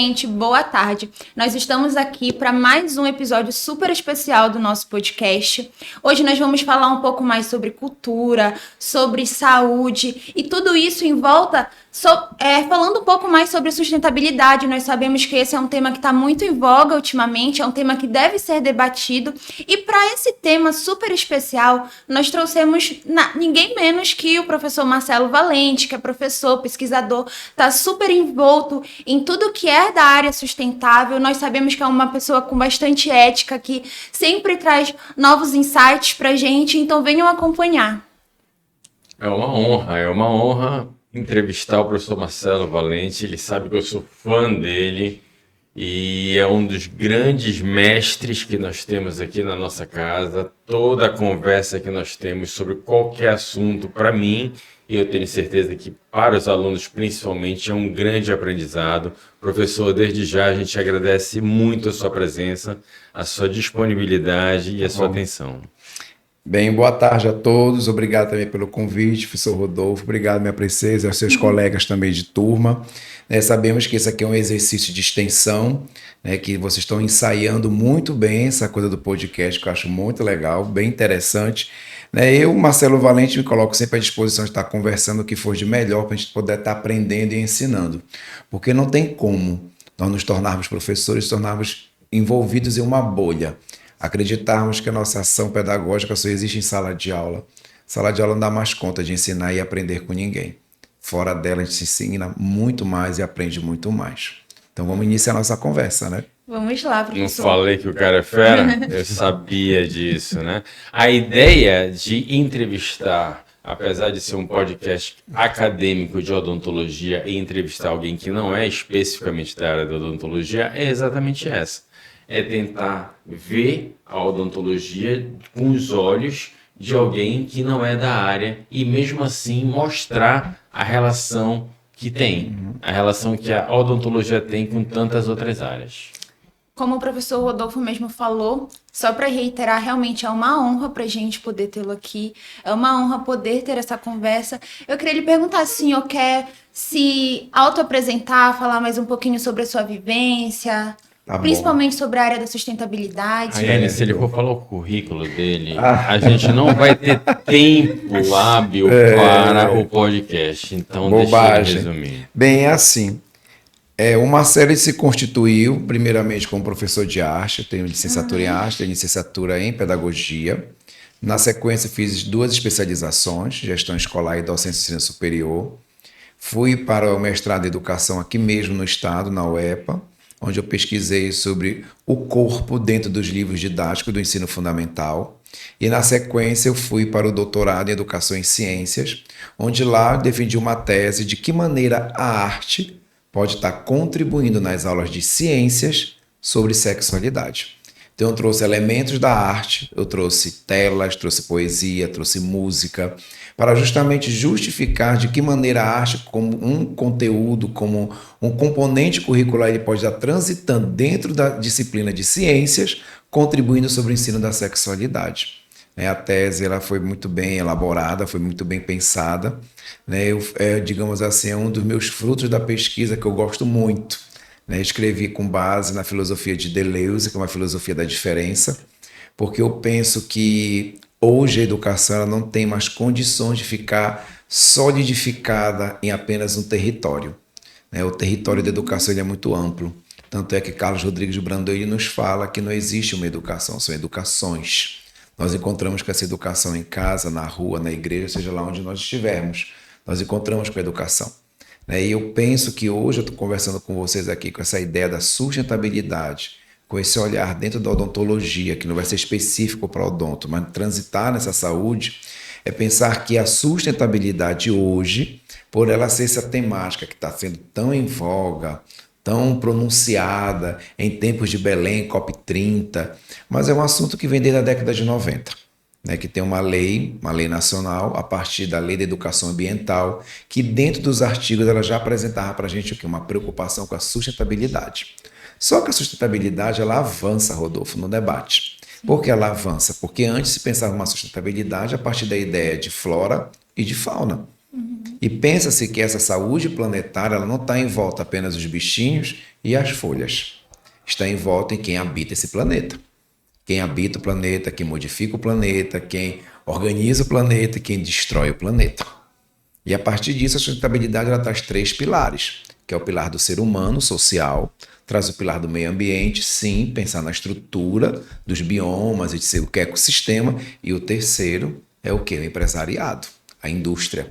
gente, boa tarde. Nós estamos aqui para mais um episódio super especial do nosso podcast. Hoje nós vamos falar um pouco mais sobre cultura, sobre saúde e tudo isso em volta, falando um pouco mais sobre sustentabilidade. Nós sabemos que esse é um tema que está muito em voga ultimamente, é um tema que deve ser debatido. E para esse tema super especial, nós trouxemos ninguém menos que o professor Marcelo Valente, que é professor, pesquisador, está super envolto em tudo que é da área sustentável. Nós sabemos que é uma pessoa com bastante ética, que sempre traz novos insights para a gente, então venham acompanhar. É uma honra entrevistar o professor Marcelo Valente. Ele sabe que eu sou fã dele e é um dos grandes mestres que nós temos aqui na nossa casa. Toda a conversa que nós temos sobre qualquer assunto, para mim, e eu tenho certeza que para os alunos principalmente, é um grande aprendizado. Professor, desde já a gente agradece muito a sua presença, a sua disponibilidade e a sua atenção. Bem, boa tarde a todos, obrigado também pelo convite, professor Rodolfo, obrigado, minha princesa, aos seus colegas também de turma. Sabemos que esse aqui é um exercício de extensão, que vocês estão ensaiando muito bem essa coisa do podcast, que eu acho muito legal, bem interessante. Eu, Marcelo Valente, me coloco sempre à disposição de estar conversando o que for de melhor para a gente poder estar aprendendo e ensinando, porque não tem como nós nos tornarmos professores, tornarmos envolvidos em uma bolha. Acreditarmos que a nossa ação pedagógica só existe em sala de aula. Sala de aula não dá mais conta de ensinar e aprender com ninguém. Fora dela a gente se ensina muito mais e aprende muito mais. Então vamos iniciar a nossa conversa, né? Vamos lá, professor. Não falei que o cara é fera? Eu sabia disso, né? A ideia de entrevistar, apesar de ser um podcast acadêmico de odontologia e entrevistar alguém que não é especificamente da área da odontologia, é exatamente essa. É tentar ver a odontologia com os olhos de alguém que não é da área e mesmo assim mostrar a relação que tem, a relação que a odontologia tem com tantas outras áreas. Como o professor Rodolfo mesmo falou, só para reiterar, realmente é uma honra para a gente poder tê-lo aqui, é uma honra poder ter essa conversa. Eu queria lhe perguntar se o senhor quer se autoapresentar, falar mais um pouquinho sobre a sua vivência, principalmente sobre a área da sustentabilidade. Se ele for falar o currículo dele, a gente não vai ter tempo hábil para o podcast, então bobagem. Deixa eu resumir. Bem, é assim. O Marcelo se constituiu, primeiramente, como professor de arte. Eu tenho licenciatura em arte, tenho licenciatura em pedagogia. Na sequência, fiz 2 especializações, gestão escolar e docência de ensino superior. Fui para o mestrado em educação aqui mesmo no estado, na UEPA, onde eu pesquisei sobre o corpo dentro dos livros didáticos do ensino fundamental. E, na sequência, eu fui para o doutorado em Educação em Ciências, onde lá eu defendi uma tese de que maneira a arte pode estar contribuindo nas aulas de ciências sobre sexualidade. Então, eu trouxe elementos da arte, eu trouxe telas, trouxe poesia, trouxe música, para justamente justificar de que maneira a arte, como um conteúdo, como um componente curricular, ele pode estar transitando dentro da disciplina de ciências, contribuindo sobre o ensino da sexualidade. A tese ela foi muito bem elaborada, foi muito bem pensada. Digamos assim, é um dos meus frutos da pesquisa que eu gosto muito. Escrevi com base na filosofia de Deleuze, que é uma filosofia da diferença, porque eu penso que hoje a educação ela não tem mais condições de ficar solidificada em apenas um território. O território da educação ele é muito amplo. Tanto é que Carlos Rodrigues de Brandão ele nos fala que não existe uma educação, são educações. Nós encontramos com essa educação em casa, na rua, na igreja, seja lá onde nós estivermos. Nós encontramos com a educação. E eu penso que hoje eu estou conversando com vocês aqui com essa ideia da sustentabilidade, com esse olhar dentro da odontologia, que não vai ser específico para o odonto, mas transitar nessa saúde, é pensar que a sustentabilidade hoje, por ela ser essa temática que está sendo tão em voga, tão pronunciada em tempos de Belém, COP30, mas é um assunto que vem desde a década de 90, que tem uma lei nacional, a partir da Lei da Educação Ambiental, que dentro dos artigos ela já apresentava para a gente o quê? Uma preocupação com a sustentabilidade. Só que a sustentabilidade ela avança, Rodolfo, no debate. Por que ela avança? Porque antes se pensava uma sustentabilidade a partir da ideia de flora e de fauna. E pensa-se que essa saúde planetária ela não está em volta apenas dos bichinhos e as folhas. Está em volta em quem habita esse planeta. Quem habita o planeta, quem modifica o planeta, quem organiza o planeta e quem destrói o planeta. E a partir disso, a sustentabilidade ela traz 3 pilares, que é o pilar do ser humano, social, traz o pilar do meio ambiente, sim, pensar na estrutura dos biomas e de ser o que é ecossistema, e o terceiro é o que? O empresariado, a indústria.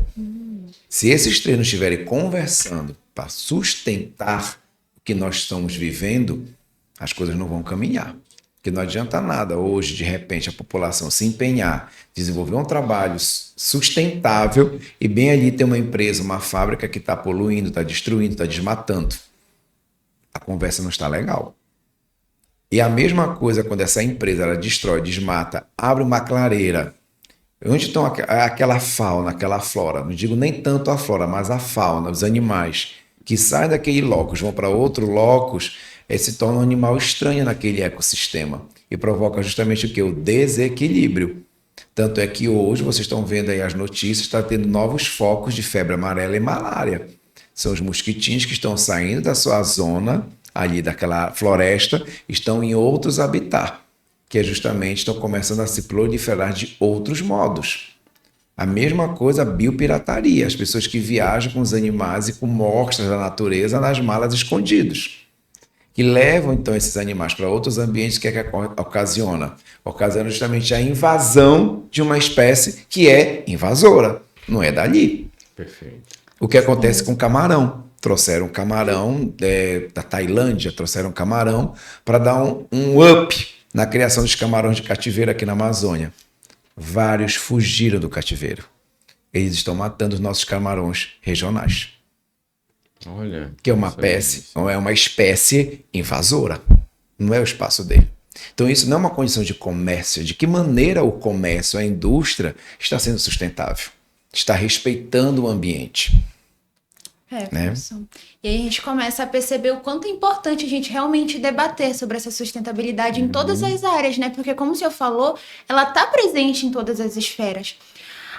Se esses 3 não estiverem conversando para sustentar o que nós estamos vivendo, as coisas não vão caminhar. Porque não adianta nada hoje, de repente, a população se empenhar, desenvolver um trabalho sustentável e bem ali tem uma empresa, uma fábrica que está poluindo, está destruindo, está desmatando. A conversa não está legal. E a mesma coisa quando essa empresa ela destrói, desmata, abre uma clareira. Onde estão aquela fauna, aquela flora? Não digo nem tanto a flora, mas a fauna, os animais que saem daquele locus, vão para outro locus, se torna um animal estranho naquele ecossistema e provoca justamente o que? O desequilíbrio. Tanto é que hoje, vocês estão vendo aí as notícias, está tendo novos focos de febre amarela e malária. São os mosquitinhos que estão saindo da sua zona, ali daquela floresta, estão em outros habitats, que justamente estão começando a se proliferar de outros modos. A mesma coisa a biopirataria, as pessoas que viajam com os animais e com mostras da natureza nas malas escondidos, que levam então esses animais para outros ambientes, que ocasiona? Ocasiona justamente a invasão de uma espécie que é invasora, não é dali. Perfeito. O que acontece com camarão? Trouxeram camarão da Tailândia, trouxeram camarão para dar um up na criação dos camarões de cativeiro aqui na Amazônia. Vários fugiram do cativeiro. Eles estão matando os nossos camarões regionais. Olha, que é uma espécie invasora. Não é o espaço dele. Então isso não é uma condição de comércio. De que maneira o comércio, a indústria está sendo sustentável? Está respeitando o ambiente. Né? E aí a gente começa a perceber o quanto é importante a gente realmente debater sobre essa sustentabilidade em todas as áreas, né? Porque como o senhor falou, ela está presente em todas as esferas.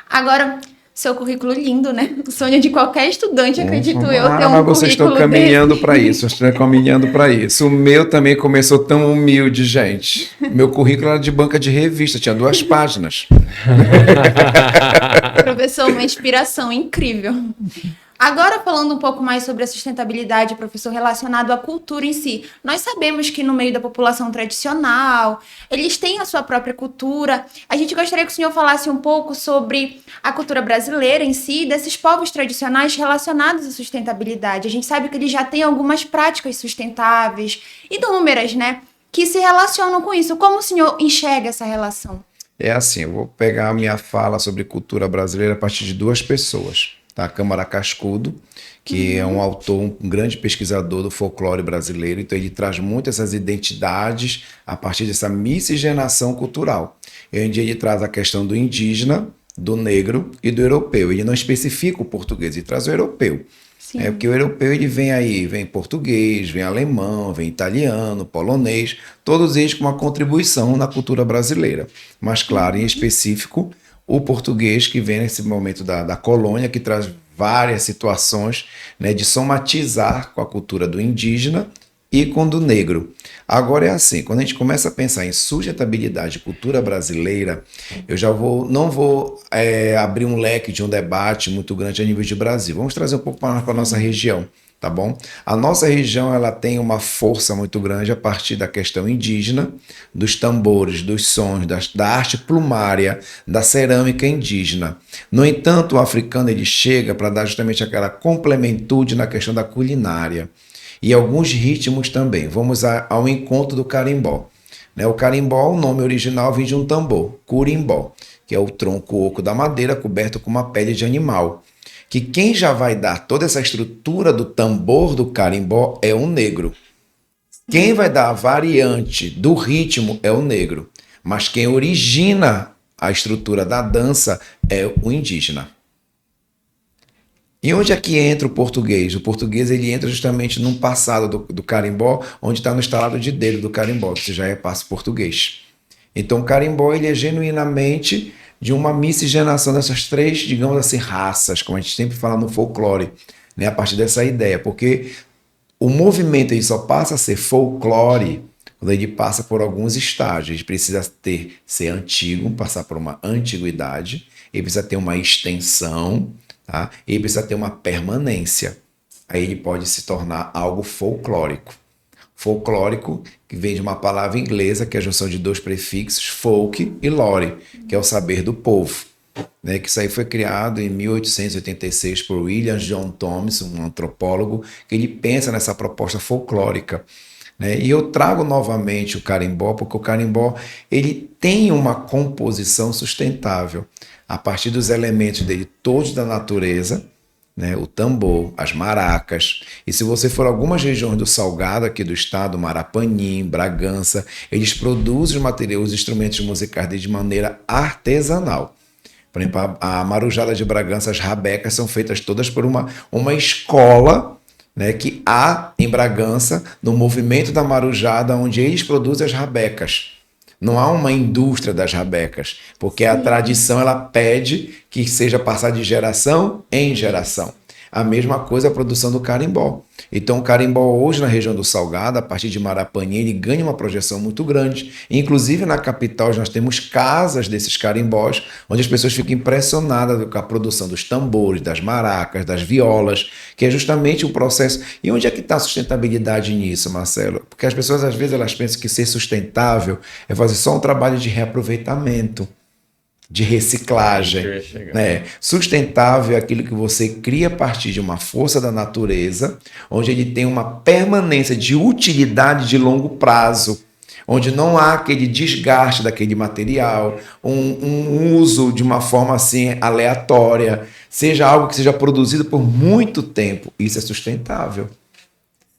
Agora, seu currículo lindo, né? O sonho de qualquer estudante, acredito eu, ter um currículo. Mas vocês estão caminhando para isso, estão caminhando para isso. O meu também começou tão humilde, gente. Meu currículo era de banca de revista, tinha 2 páginas. Professor, uma inspiração incrível. Agora, falando um pouco mais sobre a sustentabilidade, professor, relacionado à cultura em si. Nós sabemos que no meio da população tradicional, eles têm a sua própria cultura. A gente gostaria que o senhor falasse um pouco sobre a cultura brasileira em si, desses povos tradicionais relacionados à sustentabilidade. A gente sabe que eles já têm algumas práticas sustentáveis, inúmeras, né, que se relacionam com isso. Como o senhor enxerga essa relação? É assim, eu vou pegar a minha fala sobre cultura brasileira a partir de 2 pessoas. Tá? Câmara Cascudo, que é um autor, um grande pesquisador do folclore brasileiro, então ele traz muito essas identidades a partir dessa miscigenação cultural. E onde ele traz a questão do indígena, do negro e do europeu. Ele não especifica o português, ele traz o europeu. Sim. Porque o europeu ele vem português, vem alemão, vem italiano, polonês, todos eles com uma contribuição na cultura brasileira. Mas, claro, em específico, o português que vem nesse momento da colônia, que traz várias situações, né, de somatizar com a cultura do indígena e com do negro. Agora é assim, quando a gente começa a pensar em sustentabilidade e cultura brasileira, eu já não vou abrir um leque de um debate muito grande a nível de Brasil. Vamos trazer um pouco para a nossa região. Tá bom? A nossa região ela tem uma força muito grande a partir da questão indígena, dos tambores, dos sons, da arte plumária, da cerâmica indígena. No entanto, o africano ele chega para dar justamente aquela complementude na questão da culinária e alguns ritmos também. Vamos ao encontro do carimbó. O carimbó, o nome original vem de um tambor, curimbó, que é o tronco oco da madeira coberto com uma pele de animal. Que quem já vai dar toda essa estrutura do tambor do carimbó é o negro. Quem vai dar a variante do ritmo é o negro. Mas quem origina a estrutura da dança é o indígena. E onde é que entra o português? O português ele entra justamente num passado do carimbó, onde está no estalado de dedo do carimbó, que já é passo português. Então o carimbó ele é genuinamente de uma miscigenação dessas três, digamos assim, raças, como a gente sempre fala no folclore, né? A partir dessa ideia, porque o movimento ele só passa a ser folclore quando ele passa por alguns estágios. Ele precisa ser antigo, passar por uma antiguidade, ele precisa ter uma extensão, tá? Ele precisa ter uma permanência. Aí ele pode se tornar algo folclórico. Folclórico, que vem de uma palavra inglesa, que é a junção de dois prefixos, folk e lore, que é o saber do povo. Né, que isso aí foi criado em 1886 por William John Thompson, um antropólogo, que ele pensa nessa proposta folclórica. Né? E eu trago novamente o carimbó, porque o carimbó ele tem uma composição sustentável, a partir dos elementos dele todos da natureza, né? O tambor, as maracas. E se você for a algumas regiões do Salgado, aqui do estado, Marapanim, Bragança, eles produzem os instrumentos musicais de maneira artesanal. Por exemplo, a marujada de Bragança, as rabecas, são feitas todas por uma escola, né, que há em Bragança, no movimento da marujada, onde eles produzem as rabecas. Não há uma indústria das rabecas, porque a tradição ela pede que seja passada de geração em geração. A mesma coisa a produção do carimbó. Então o carimbó hoje na região do Salgado, a partir de Marapanim, ele ganha uma projeção muito grande. Inclusive na capital nós temos casas desses carimbós, onde as pessoas ficam impressionadas com a produção dos tambores, das maracas, das violas, que é justamente um processo. E onde é que está a sustentabilidade nisso, Marcelo? Porque as pessoas às vezes elas pensam que ser sustentável é fazer só um trabalho de reaproveitamento, de reciclagem, né? Sustentável é aquilo que você cria a partir de uma força da natureza, onde ele tem uma permanência de utilidade de longo prazo, onde não há aquele desgaste daquele material, um uso de uma forma assim aleatória, seja algo que seja produzido por muito tempo. Isso é sustentável.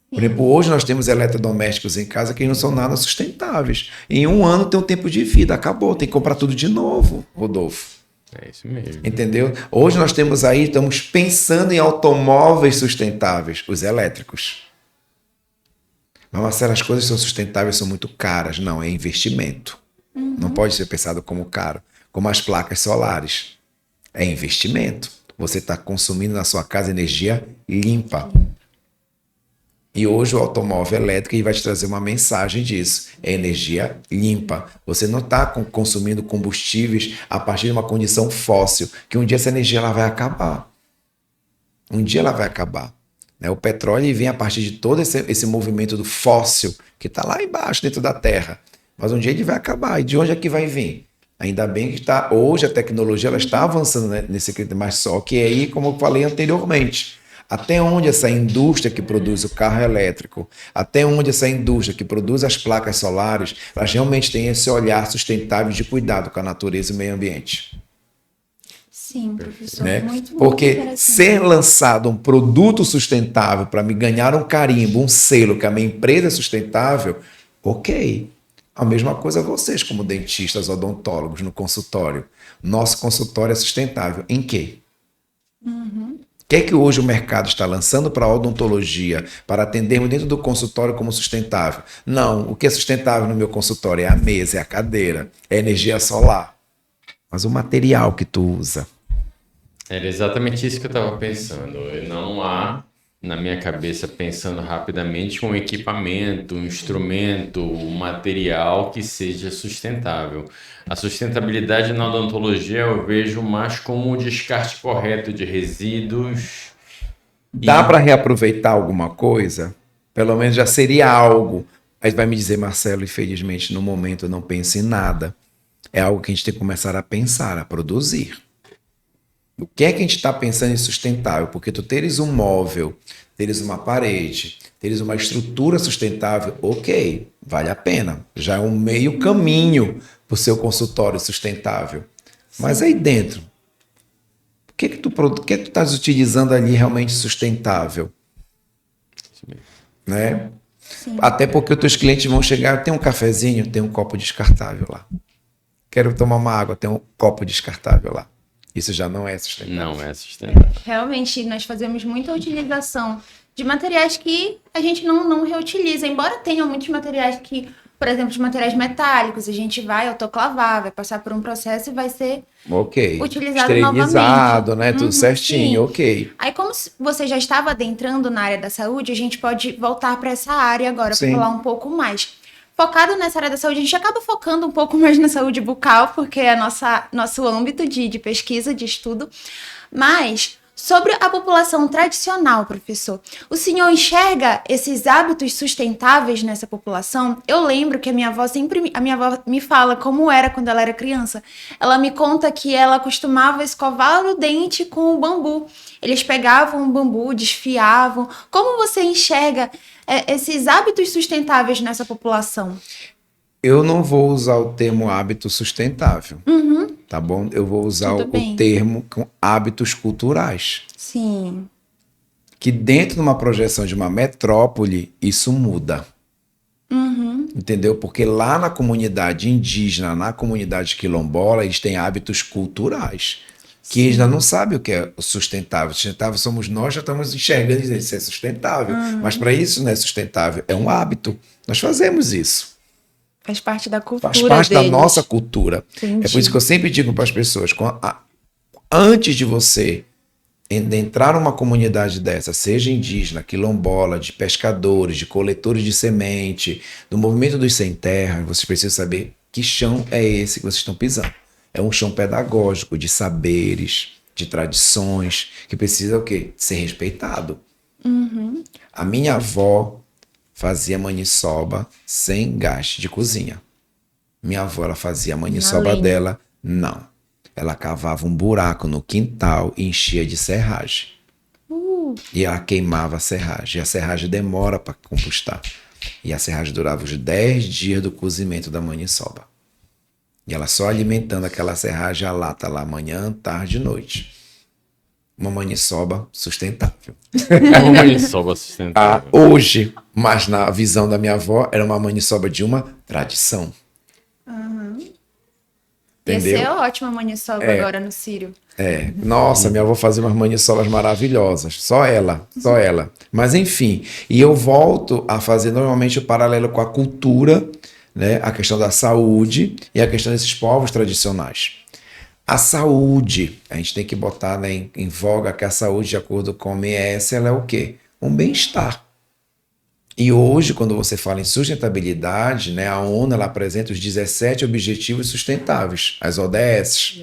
Por exemplo, hoje nós temos eletrodomésticos em casa que não são nada sustentáveis. Em um ano tem um tempo de vida, acabou, tem que comprar tudo de novo, Rodolfo. É isso mesmo. Entendeu? Hoje nós temos aí, estamos pensando em automóveis sustentáveis, os elétricos. Mas, Marcelo, as coisas são sustentáveis, são muito caras. Não, é investimento. Não pode ser pensado como caro. Como as placas solares. É investimento. Você está consumindo na sua casa energia limpa. E hoje o automóvel elétrico ele vai te trazer uma mensagem disso. É energia limpa. Você não está consumindo combustíveis a partir de uma condição fóssil, que um dia essa energia ela vai acabar. Um dia ela vai acabar. Né? O petróleo vem a partir de todo esse movimento do fóssil, que está lá embaixo, dentro da terra. Mas um dia ele vai acabar. E de onde é que vai vir? Ainda bem que hoje a tecnologia ela está avançando nesse critério, mas só que aí, como eu falei anteriormente, até onde essa indústria que produz o carro elétrico, até onde essa indústria que produz as placas solares, elas realmente têm esse olhar sustentável de cuidado com a natureza e o meio ambiente. Sim, professor. Né? Muito Porque ser lançado um produto sustentável para me ganhar um carimbo, um selo que a minha empresa é sustentável, ok. A mesma coisa vocês como dentistas, odontólogos no consultório. Nosso consultório é sustentável. Em quê? O que é que hoje o mercado está lançando para a odontologia, para atendermos dentro do consultório como sustentável? Não, o que é sustentável no meu consultório é a mesa, é a cadeira, é a energia solar. Mas o material que tu usa. Era exatamente isso que eu estava pensando. Não há, na minha cabeça, pensando rapidamente, um equipamento, um instrumento, um material que seja sustentável. A sustentabilidade na odontologia eu vejo mais como o descarte correto de resíduos. Dá para reaproveitar alguma coisa? Pelo menos já seria algo. Aí vai me dizer, Marcelo, infelizmente no momento eu não penso em nada. É algo que a gente tem que começar a pensar, a produzir. O que é que a gente está pensando em sustentável? Porque tu teres um móvel, teres uma parede, teres uma estrutura sustentável, ok, vale a pena. Já é um meio caminho para o seu consultório sustentável. Mas aí dentro, o que tu estás utilizando ali realmente sustentável? Né? Até porque os teus clientes vão chegar, tem um cafezinho, tem um copo descartável lá. Quero tomar uma água, tem um copo descartável lá. Isso já não é sustentável. Não é sustentável. Realmente, nós fazemos muita utilização de materiais que a gente não reutiliza. Embora tenham muitos materiais que por exemplo, os materiais metálicos, a gente vai autoclavar, vai passar por um processo e vai ser Ok. utilizado Esterilizado, novamente. né? Tudo certinho, Sim. ok. Aí, como você já estava adentrando na área da saúde, a gente pode voltar para essa área agora para Sim. falar um pouco mais. Focado nessa área da saúde, a gente acaba focando um pouco mais na saúde bucal, porque é nosso âmbito de pesquisa, de estudo. Mas, sobre a população tradicional, professor, o senhor enxerga esses hábitos sustentáveis nessa população? Eu lembro que a minha avó me fala como era quando ela era criança. Ela me conta que ela costumava escovar o dente com o bambu. Eles pegavam o bambu, desfiavam. Como você enxerga esses hábitos sustentáveis nessa população? Eu não vou usar o termo hábito sustentável, tá bom? Eu vou usar Tudo o bem. termo com hábitos culturais. Sim. Que dentro de uma projeção de uma metrópole, isso muda. Entendeu? Porque lá na comunidade indígena, na comunidade quilombola, eles têm hábitos culturais. Que eles ainda não sabem o que é o sustentável. Sustentável somos nós, já estamos enxergando e dizendo isso é sustentável. Mas para isso não é sustentável, é um hábito. Nós fazemos isso. Faz parte da cultura Faz parte da deles. nossa cultura. Entendi. É por isso que eu sempre digo para as pessoas, antes de você entrar numa comunidade dessa, seja indígena, quilombola, de pescadores, de coletores de semente, do movimento dos sem terra, vocês precisam saber que chão é esse que vocês estão pisando. É um chão pedagógico, de saberes, de tradições, que precisa o quê? Ser respeitado. A minha avó fazia maniçoba sem gás de cozinha. Minha avó, ela fazia a maniçoba lenha. dela, não. Ela cavava um buraco no quintal e enchia de serragem. E ela queimava a serragem. E a serragem demora para compostar. E a serragem durava os 10 dias do cozimento da maniçoba. E ela só alimentando aquela serragem, a lata lá manhã, tarde e noite. Uma maniçoba sustentável. Uma maniçoba sustentável. Hoje, mas na visão da minha avó, era uma maniçoba de uma tradição. Ia Entendeu? ser ótima maniçoba agora no Círio. Nossa, minha avó fazia umas maniçobas maravilhosas. Só ela, só ela. Mas enfim, e eu volto a fazer normalmente o paralelo com a cultura, né? A questão da saúde e a questão desses povos tradicionais. A saúde, a gente tem que botar, né, em voga que a saúde, de acordo com a OMS, ela é o quê? Um bem-estar. E hoje, quando você fala em sustentabilidade, né, a ONU ela apresenta os 17 Objetivos Sustentáveis, as ODS.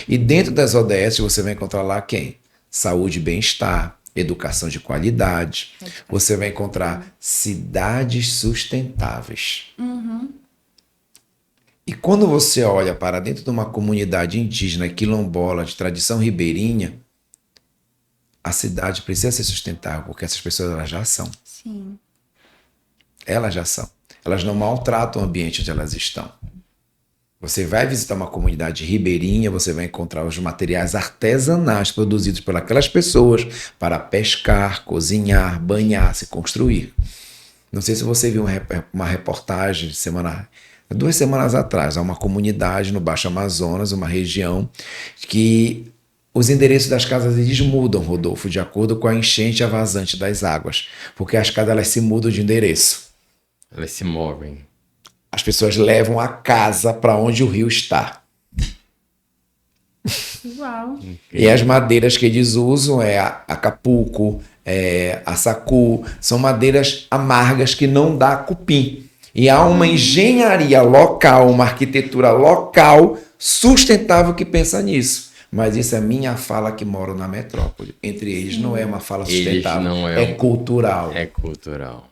E dentro das ODS você vai encontrar lá quem? Saúde e bem-estar, educação de qualidade. Você vai encontrar cidades sustentáveis. E quando você olha para dentro de uma comunidade indígena, quilombola, de tradição ribeirinha, a cidade precisa ser sustentável, porque essas pessoas elas já são. Sim. Elas já são. Elas não maltratam o ambiente onde elas estão. Você vai visitar uma comunidade ribeirinha, você vai encontrar os materiais artesanais produzidos por aquelas pessoas para pescar, cozinhar, banhar, se construir. Não sei se você viu uma reportagem 2 semanas atrás, há uma comunidade no Baixo Amazonas, uma região que os endereços das casas eles mudam, Rodolfo, de acordo com a enchente e a vazante das águas, porque as casas elas se mudam de endereço. Elas se movem. As pessoas levam a casa para onde o rio está. Uau. E as madeiras que eles usam é a capuco, a sacu, são madeiras amargas que não dá cupim. E há uma engenharia local, uma arquitetura local sustentável que pensa nisso. Mas isso é minha fala que moro na metrópole. Entre eles não é uma fala sustentável, não é cultural. É cultural.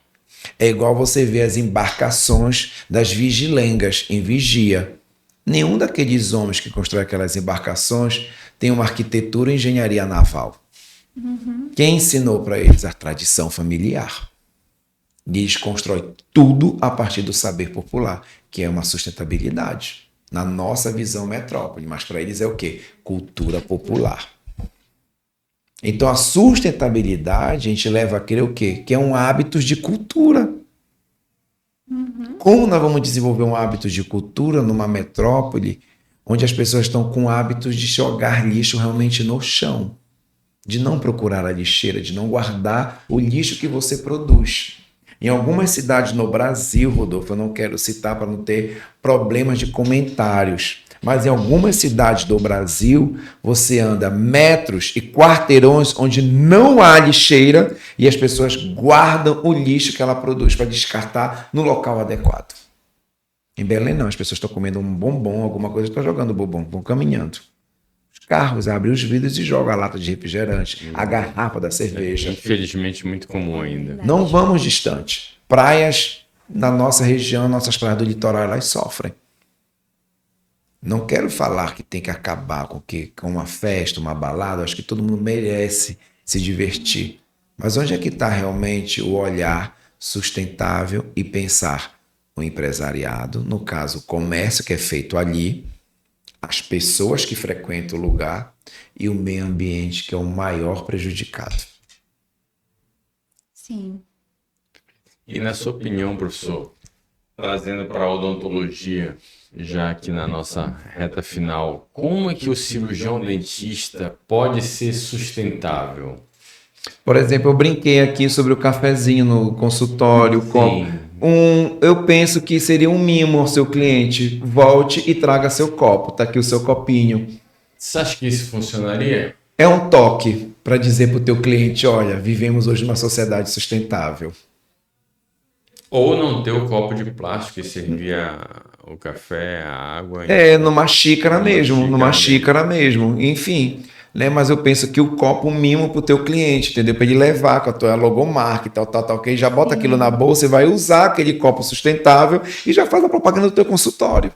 É igual você ver as embarcações das vigilengas em Vigia. Nenhum daqueles homens que constroem aquelas embarcações tem uma arquitetura e engenharia naval. Quem ensinou para eles? A tradição familiar. E eles constroem tudo a partir do saber popular, que é uma sustentabilidade. Na nossa visão metrópole, mas para eles é o quê? Cultura popular. Então a sustentabilidade a gente leva a crer o quê? Que é um hábito de cultura. Como nós vamos desenvolver um hábito de cultura numa metrópole onde as pessoas estão com hábitos de jogar lixo realmente no chão, de não procurar a lixeira, de não guardar o lixo que você produz, Em algumas cidades no Brasil, Rodolfo, eu não quero citar para não ter problemas de comentários, mas em algumas cidades do Brasil, você anda metros e quarteirões onde não há lixeira e as pessoas guardam o lixo que ela produz para descartar no local adequado. Em Belém não, as pessoas estão comendo um bombom, alguma coisa, estão jogando bombom, vão caminhando. Os carros abrem os vidros e jogam a lata de refrigerante, a garrafa da cerveja. Infelizmente, muito comum ainda. Não vamos distante. Praias na nossa região, nossas praias do litoral, elas sofrem. Não quero falar que tem que acabar com uma festa, uma balada. Acho que todo mundo merece se divertir. Mas onde é que está realmente o olhar sustentável e pensar o empresariado, no caso o comércio que é feito ali, as pessoas que frequentam o lugar e o meio ambiente que é o maior prejudicado? Sim. E na sua opinião, professor, trazendo para a odontologia, já aqui na nossa reta final, como é que o cirurgião dentista pode ser sustentável? Por exemplo, eu brinquei aqui sobre o cafezinho no consultório, o copo. Eu penso que seria um mimo ao seu cliente. Volte e traga seu copo. Tá aqui o seu copinho. Você acha que isso funcionaria? É um toque para dizer para o teu cliente, olha, vivemos hoje numa sociedade sustentável. Ou não ter o copo de plástico e servir o café, a água... Numa xícara mesmo. Enfim, né? Mas eu penso que o copo um mimo para o teu cliente, entendeu? Para ele levar com a tua logomarca e tal, que ele já bota aquilo na bolsa e vai usar aquele copo sustentável e já faz a propaganda do teu consultório.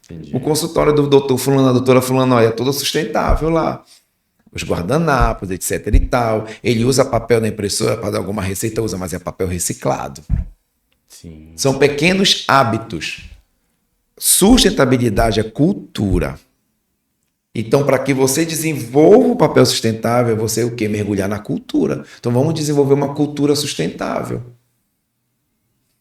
Entendi. O consultório do doutor fulano, da doutora fulano, olha, é todo sustentável lá. Os guardanapos, etc e tal. Ele usa papel na impressora para dar alguma receita, usa, mas é papel reciclado. Sim. São pequenos hábitos. Sustentabilidade é cultura. Então, para que você desenvolva o papel sustentável, você o quê? Mergulhar na cultura. Então, vamos desenvolver uma cultura sustentável.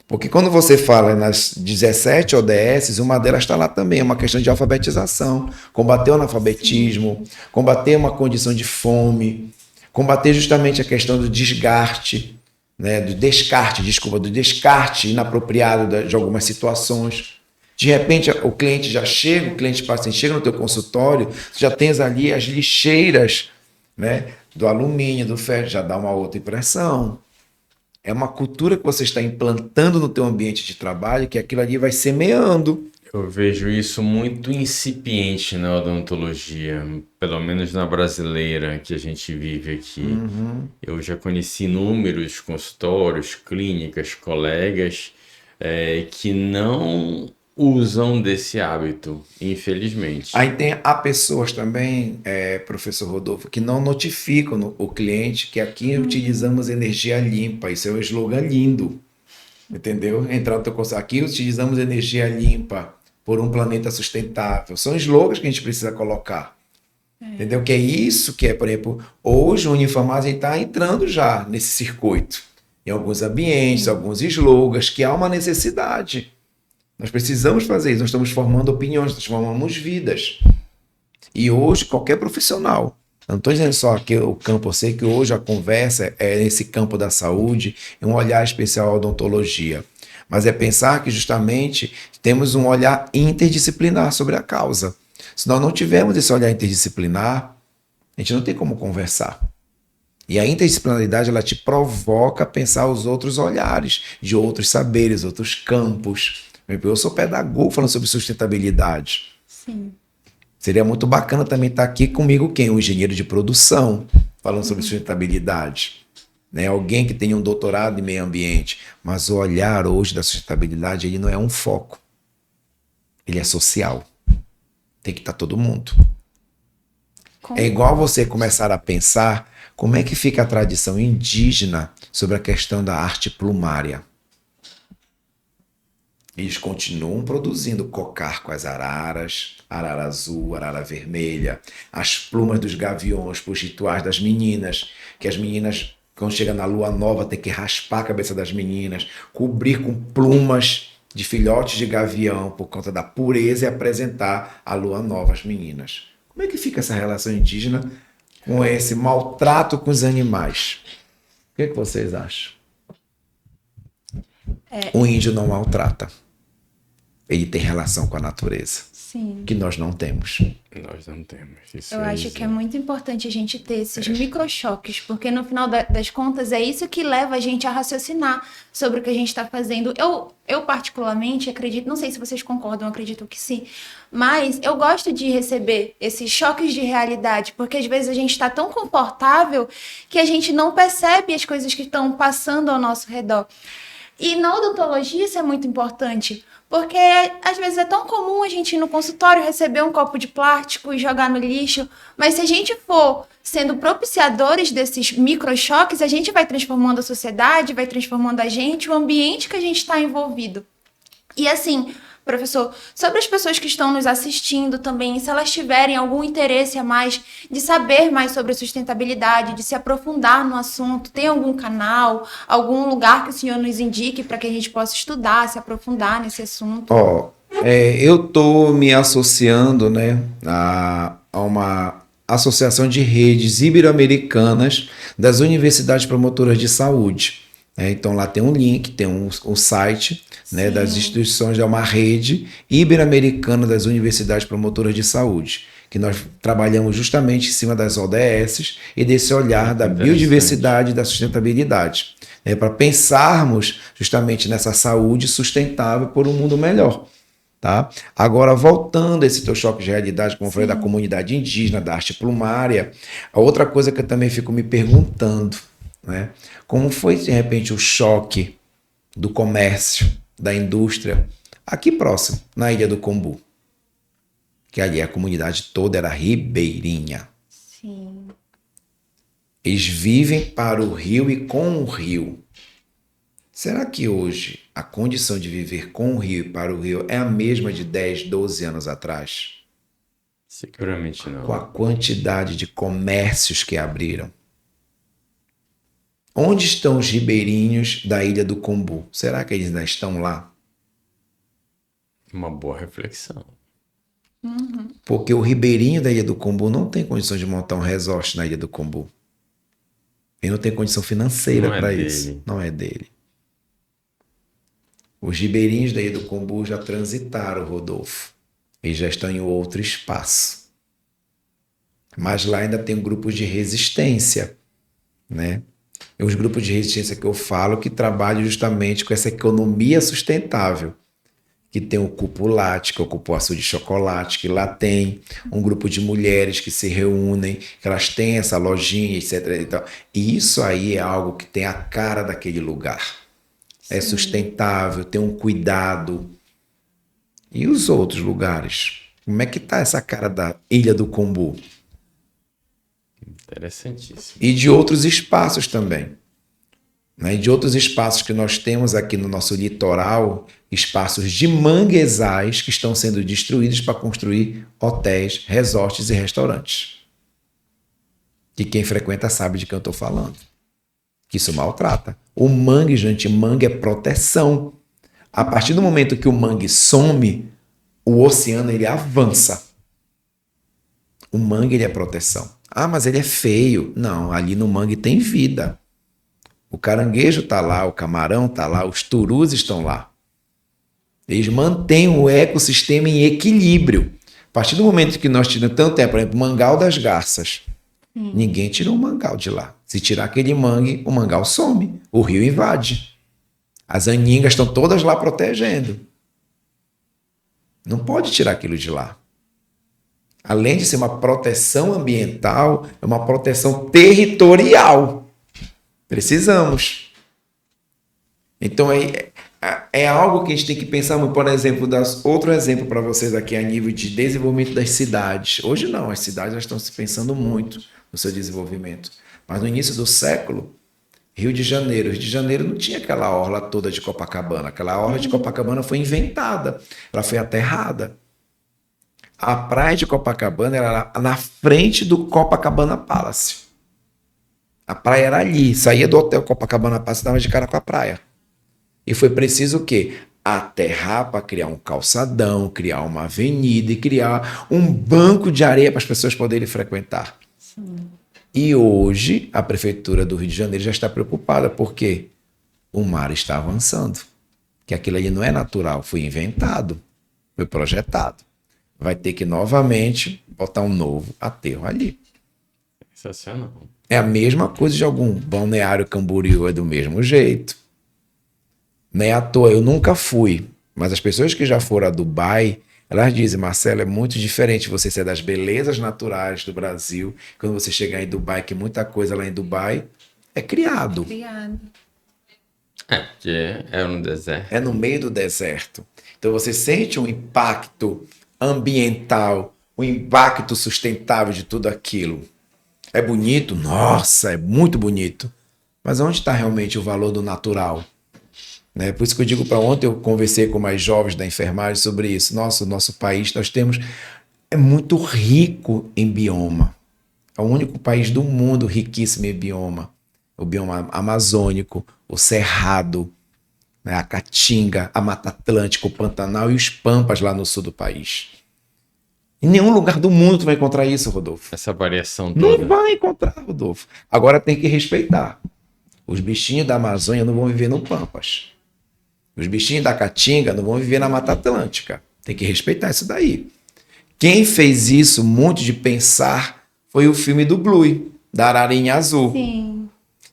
Porque quando você fala nas 17 ODS, uma delas está lá também, é uma questão de alfabetização. Combater o analfabetismo, combater uma condição de fome, combater justamente a questão do descarte, né, do descarte inapropriado de algumas situações. De repente, o cliente paciente chega no teu consultório, tu já tens ali as lixeiras, né, do alumínio, do ferro, já dá uma outra impressão. É uma cultura que você está implantando no teu ambiente de trabalho, que aquilo ali vai semeando. Eu vejo isso muito incipiente na odontologia, pelo menos na brasileira que a gente vive aqui. Eu já conheci inúmeros consultórios, clínicas, colegas que não usam desse hábito, infelizmente. Aí há pessoas também, professor Rodolfo, que não notificam o cliente que aqui utilizamos energia limpa. Isso é um slogan lindo, entendeu? Entrar no teu consultório, aqui utilizamos energia limpa por um planeta sustentável. São slogans que a gente precisa colocar. Entendeu? Que é isso que é, por exemplo, hoje o Unifarmasa está entrando já nesse circuito. Em alguns ambientes, alguns slogans, que há uma necessidade. Nós precisamos fazer isso, nós estamos formando opiniões, nós formamos vidas. E hoje, qualquer profissional, eu não estou dizendo só aqui o campo, eu sei que hoje a conversa é nesse campo da saúde, é um olhar especial à odontologia. Mas é pensar que justamente temos um olhar interdisciplinar sobre a causa. Se nós não tivermos esse olhar interdisciplinar, a gente não tem como conversar. E a interdisciplinaridade, ela te provoca a pensar os outros olhares, de outros saberes, outros campos. Eu sou pedagogo falando sobre sustentabilidade. Sim. Seria muito bacana também estar aqui comigo quem? O engenheiro de produção, falando sobre sustentabilidade. Né? Alguém que tenha um doutorado em meio ambiente. Mas o olhar hoje da sustentabilidade, ele não é um foco. Ele é social. Tem que estar todo mundo. É igual você começar a pensar como é que fica a tradição indígena sobre a questão da arte plumária. Eles continuam produzindo cocar com as araras, arara azul, arara vermelha, as plumas dos gaviões, os rituais das meninas, que as meninas, quando chega na lua nova, tem que raspar a cabeça das meninas, cobrir com plumas de filhotes de gavião por conta da pureza e apresentar a lua nova às meninas. Como é que fica essa relação indígena com esse maltrato com os animais? O que vocês acham? O índio não maltrata. Ele tem relação com a natureza, Sim. que nós não temos. Nós não temos. Isso Eu acho que é muito importante a gente ter esses microchoques, porque no final das contas é isso que leva a gente a raciocinar sobre o que a gente está fazendo. Eu particularmente acredito, não sei se vocês concordam, eu acredito que sim, mas eu gosto de receber esses choques de realidade, porque às vezes a gente está tão confortável que a gente não percebe as coisas que estão passando ao nosso redor. E na odontologia isso é muito importante, porque às vezes é tão comum a gente ir no consultório receber um copo de plástico e jogar no lixo, mas se a gente for sendo propiciadores desses microchoques, a gente vai transformando a sociedade, vai transformando a gente, o ambiente que a gente está envolvido. E assim, professor, sobre as pessoas que estão nos assistindo também, se elas tiverem algum interesse a mais de saber mais sobre sustentabilidade, de se aprofundar no assunto, tem algum canal, algum lugar que o senhor nos indique para que a gente possa estudar, se aprofundar nesse assunto? Eu estou me associando, né, a uma associação de redes ibero-americanas das universidades promotoras de saúde. Então lá tem um link, tem um site, né, das instituições, é uma rede ibero-americana das universidades promotoras de saúde, que nós trabalhamos justamente em cima das ODS e desse olhar da biodiversidade e da sustentabilidade, para pensarmos justamente nessa saúde sustentável por um mundo melhor. Tá? Agora, voltando a esse teu choque de realidade, como eu falei, da comunidade indígena, da arte plumária, a outra coisa que eu também fico me perguntando, né? Como foi, de repente, o choque do comércio, da indústria, aqui próximo, na Ilha do Combu, que ali a comunidade toda era ribeirinha. Sim. Eles vivem para o rio e com o rio. Será que hoje a condição de viver com o rio e para o rio é a mesma de 10, 12 anos atrás? Seguramente não. Com a quantidade de comércios que abriram. Onde estão os ribeirinhos da Ilha do Combu? Será que eles ainda estão lá? Uma boa reflexão. Porque o ribeirinho da Ilha do Combu não tem condição de montar um resort na Ilha do Combu. Ele não tem condição financeira para isso. Não é dele. Os ribeirinhos da Ilha do Combu já transitaram, Rodolfo. Eles já estão em outro espaço. Mas lá ainda tem grupos de resistência, né? E os grupos de resistência que eu falo que trabalham justamente com essa economia sustentável. Que tem o Cupulate, que é o Cupuaçu de Chocolate, que lá tem um grupo de mulheres que se reúnem, que elas têm essa lojinha, etc. E tal. E isso aí é algo que tem a cara daquele lugar. Sim. É sustentável, tem um cuidado. E os outros lugares? Como é que está essa cara da Ilha do Combu? Interessantíssimo. E de outros espaços também. Né? E de outros espaços que nós temos aqui no nosso litoral, espaços de manguezais que estão sendo destruídos para construir hotéis, resorts e restaurantes. Que quem frequenta sabe de quem eu estou falando. Que isso maltrata. O mangue, gente, mangue é proteção. A partir do momento que o mangue some, o oceano ele avança. O mangue ele é proteção. Ah, mas ele é feio. Não, ali no mangue tem vida. O caranguejo está lá, o camarão está lá, os turus estão lá. Eles mantêm o ecossistema em equilíbrio. A partir do momento que nós tiramos tanto tempo, por exemplo, o mangal das garças, ninguém tirou o mangal de lá. Se tirar aquele mangue, o mangal some, o rio invade. As aningas estão todas lá protegendo. Não pode tirar aquilo de lá. Além de ser uma proteção ambiental, é uma proteção territorial. Precisamos. Então, é algo que a gente tem que pensar muito. Por exemplo, outro exemplo para vocês aqui a nível de desenvolvimento das cidades. Hoje não, as cidades já estão se pensando muito no seu desenvolvimento. Mas no início do século, Rio de Janeiro não tinha aquela orla toda de Copacabana. Aquela orla de Copacabana foi inventada, ela foi aterrada. A praia de Copacabana era na frente do Copacabana Palace. A praia era ali, saía do hotel Copacabana Palace e estava de cara com a praia. E foi preciso o quê? Aterrar para criar um calçadão, criar uma avenida e criar um banco de areia para as pessoas poderem frequentar. Sim. E hoje a Prefeitura do Rio de Janeiro já está preocupada porque o mar está avançando. que aquilo ali não é natural, foi inventado, foi projetado. Vai ter que novamente botar um novo aterro ali. Sensacional. É a mesma coisa de algum Balneário Camboriú, é do mesmo jeito. Nem à toa, eu nunca fui, mas as pessoas que já foram a Dubai, elas dizem, Marcelo, é muito diferente você ser das belezas naturais do Brasil, quando você chegar em Dubai, que muita coisa lá em Dubai é criado. Obrigada. Porque é no deserto. É no meio do deserto. Então você sente um impacto ambiental, um impacto sustentável de tudo aquilo. É bonito? Nossa, é muito bonito. Mas onde está realmente o valor do natural? Né? Por isso que eu digo para ontem, eu conversei com mais jovens da enfermagem sobre isso. Nossa, o nosso país, é muito rico em bioma. É o único país do mundo riquíssimo em bioma. O bioma amazônico, o cerrado, né? A caatinga, a Mata Atlântica, o Pantanal e os Pampas lá no sul do país. Em nenhum lugar do mundo tu vai encontrar isso, Rodolfo. Essa variação toda. Não vai encontrar, Rodolfo. Agora tem que respeitar. Os bichinhos da Amazônia não vão viver no Pampas. Os bichinhos da Caatinga não vão viver na Mata Atlântica. Tem que respeitar isso daí. Quem fez isso, muito de pensar, foi o filme do Bluey, da Ararinha Azul. Sim.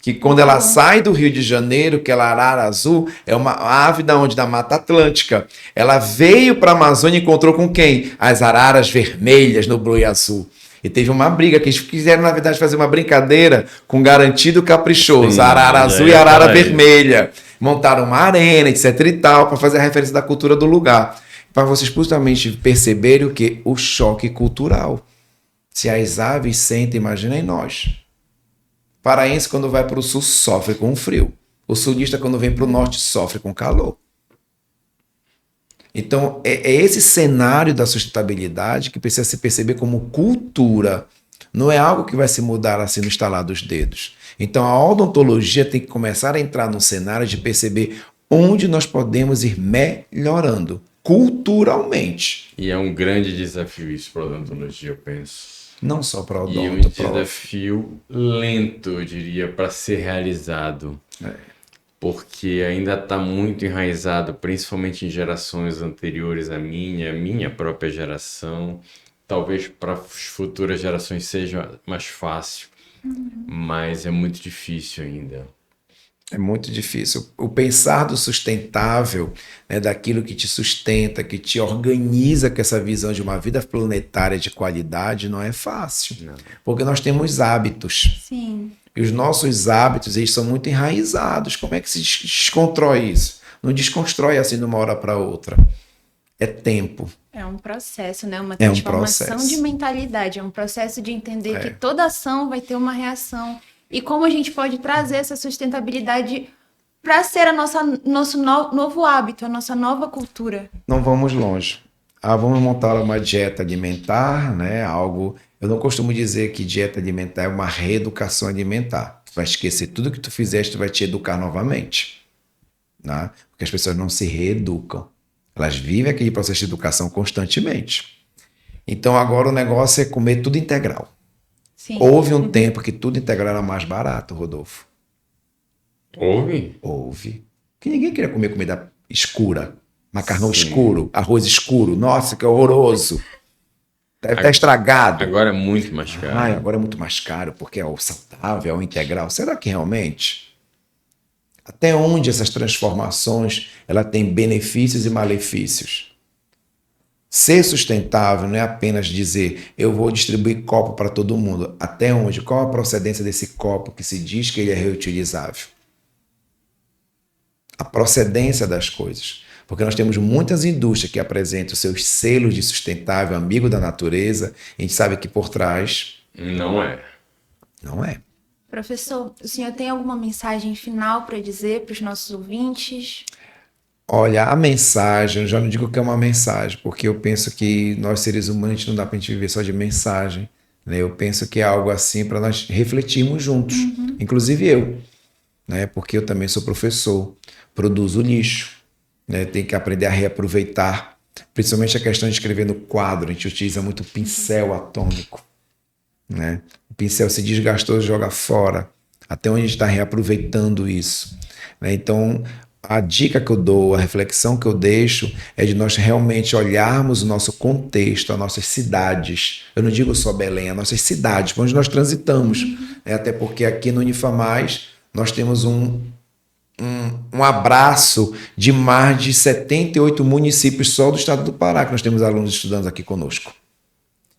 Que quando ela sai do Rio de Janeiro, que ela arara azul, é uma ave da onde? Da Mata Atlântica. Ela veio para a Amazônia e encontrou com quem? As araras vermelhas no Bluey azul. E teve uma briga, que eles quiseram, na verdade, fazer uma brincadeira com Garantido Caprichoso, Sim, arara azul e arara vermelha. Montaram uma arena, etc e tal, para fazer a referência da cultura do lugar. Para vocês justamente perceberem o que? O choque cultural. Se as aves sentem, imaginem nós. Paraense, quando vai para o sul, sofre com o frio. O sulista, quando vem para o norte, sofre com calor. Então, é esse cenário da sustentabilidade que precisa se perceber como cultura. Não é algo que vai se mudar assim no estalar dos dedos. Então, a odontologia tem que começar a entrar no cenário de perceber onde nós podemos ir melhorando culturalmente. E é um grande desafio isso para a odontologia, eu penso. Não só para o E um odonto, prof. desafio lento, eu diria, para ser realizado. Porque ainda está muito enraizado, principalmente em gerações anteriores à minha própria geração. Talvez para as futuras gerações seja mais fácil, mas é muito difícil ainda. É muito difícil. O pensar do sustentável, né, daquilo que te sustenta, que te organiza com essa visão de uma vida planetária de qualidade, não é fácil. Não. Porque nós temos hábitos. Sim. E os nossos hábitos, eles são muito enraizados. Como é que se desconstrói isso? Não desconstrói assim de uma hora para outra. É tempo. É um processo, né? Uma É um transformação processo. de mentalidade. É um processo de entender que toda ação vai ter uma reação. E como a gente pode trazer essa sustentabilidade para ser nosso novo hábito, a nossa nova cultura. Não vamos longe. Vamos montar uma dieta alimentar, né? Algo. Eu não costumo dizer que dieta alimentar é uma reeducação alimentar. Tu vai esquecer tudo que tu fizeste, tu vai te educar novamente. Né? Porque as pessoas não se reeducam. Elas vivem aquele processo de educação constantemente. Então agora o negócio é comer tudo integral. Sim. Houve um tempo que tudo integral era mais barato, Rodolfo. Houve? Que ninguém queria comer comida escura. Macarrão Sim. escuro, arroz escuro. Nossa, que horroroso. Deve estar estragado. Agora é muito mais caro. Ai, agora é muito mais caro, porque é o saudável, é o integral. Será que realmente? Até onde essas transformações ela tem benefícios e malefícios? Ser sustentável não é apenas dizer eu vou distribuir copo para todo mundo. Até onde? Qual a procedência desse copo que se diz que ele é reutilizável? A procedência das coisas. Porque nós temos muitas indústrias que apresentam seus selos de sustentável, amigo da natureza, e a gente sabe que por trás Não é. não é. Professor, o senhor tem alguma mensagem final para dizer para os nossos ouvintes? Olha, a mensagem, eu já não digo que é uma mensagem, porque eu penso que nós seres humanos não dá para a gente viver só de mensagem. Né? Eu penso que é algo assim para nós refletirmos juntos, inclusive eu, né? Porque eu também sou professor, produzo lixo, né? Tenho que aprender a reaproveitar, principalmente a questão de escrever no quadro, a gente utiliza muito pincel atômico. Né? O pincel se desgastou, joga fora. Até onde a gente está reaproveitando isso. Né? Então, a dica que eu dou, a reflexão que eu deixo é de nós realmente olharmos o nosso contexto, as nossas cidades. Eu não digo só Belém, as nossas cidades, onde nós transitamos. Até porque aqui no Unifamais nós temos um abraço de mais de 78 municípios só do estado do Pará, que nós temos alunos estudando aqui conosco.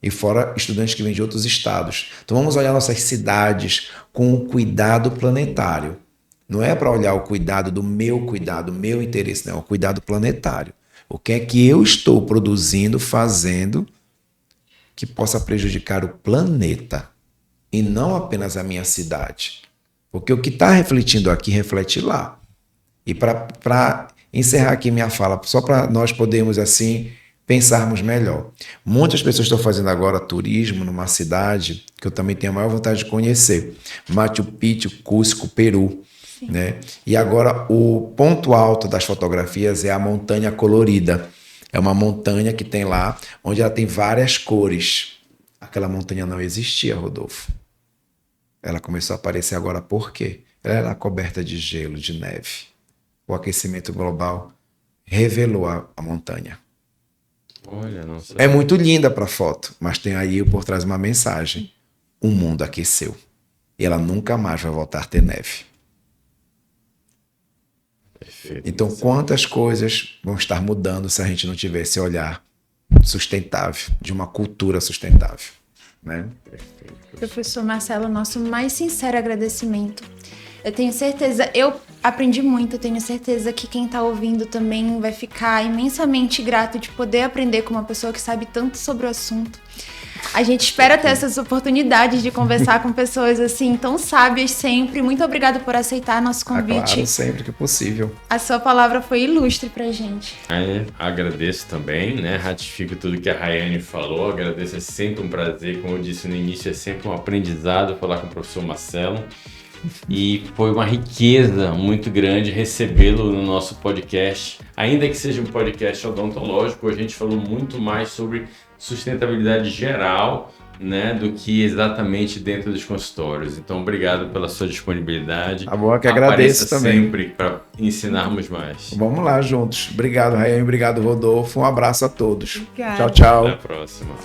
E fora estudantes que vêm de outros estados. Então vamos olhar nossas cidades com o cuidado planetário. Não é para olhar o cuidado, meu interesse, não, é o cuidado planetário. O que é que eu estou produzindo, fazendo, que possa prejudicar o planeta e não apenas a minha cidade. Porque o que está refletindo aqui, reflete lá. E para encerrar aqui minha fala, só para nós podermos assim pensarmos melhor. Muitas pessoas estão fazendo agora turismo numa cidade que eu também tenho a maior vontade de conhecer. Machu Picchu, Cusco, Peru. Né? E agora o ponto alto das fotografias é a montanha colorida. É uma montanha que tem lá, onde ela tem várias cores. Aquela montanha não existia, Rodolfo. Ela começou a aparecer agora por quê? Ela era coberta de gelo, de neve. O aquecimento global revelou a montanha. Olha, não sei. É muito linda para foto, mas tem aí por trás uma mensagem. O mundo aqueceu. E ela nunca mais vai voltar a ter neve. Perfeito. Então, quantas coisas vão estar mudando se a gente não tiver esse olhar sustentável, de uma cultura sustentável, né? Professor Marcelo, nosso mais sincero agradecimento. Eu tenho certeza, eu aprendi muito, eu tenho certeza que quem está ouvindo também vai ficar imensamente grato de poder aprender com uma pessoa que sabe tanto sobre o assunto. A gente espera ter essas oportunidades de conversar com pessoas assim, tão sábias sempre. Muito obrigada por aceitar nosso convite. Claro, sempre que possível. A sua palavra foi ilustre pra gente. Agradeço também, né? Ratifico tudo que a Rayane falou. Agradeço, é sempre um prazer. Como eu disse no início, é sempre um aprendizado falar com o professor Marcelo. E foi uma riqueza muito grande recebê-lo no nosso podcast. Ainda que seja um podcast odontológico, a gente falou muito mais sobre sustentabilidade geral, né, do que exatamente dentro dos consultórios. Então, obrigado pela sua disponibilidade. Tá bom, que agradeço Apareça também. sempre para ensinarmos mais. Vamos lá juntos. Obrigado, Rayane. Obrigado, Rodolfo. Um abraço a todos. Obrigada. Tchau, tchau. Até a próxima.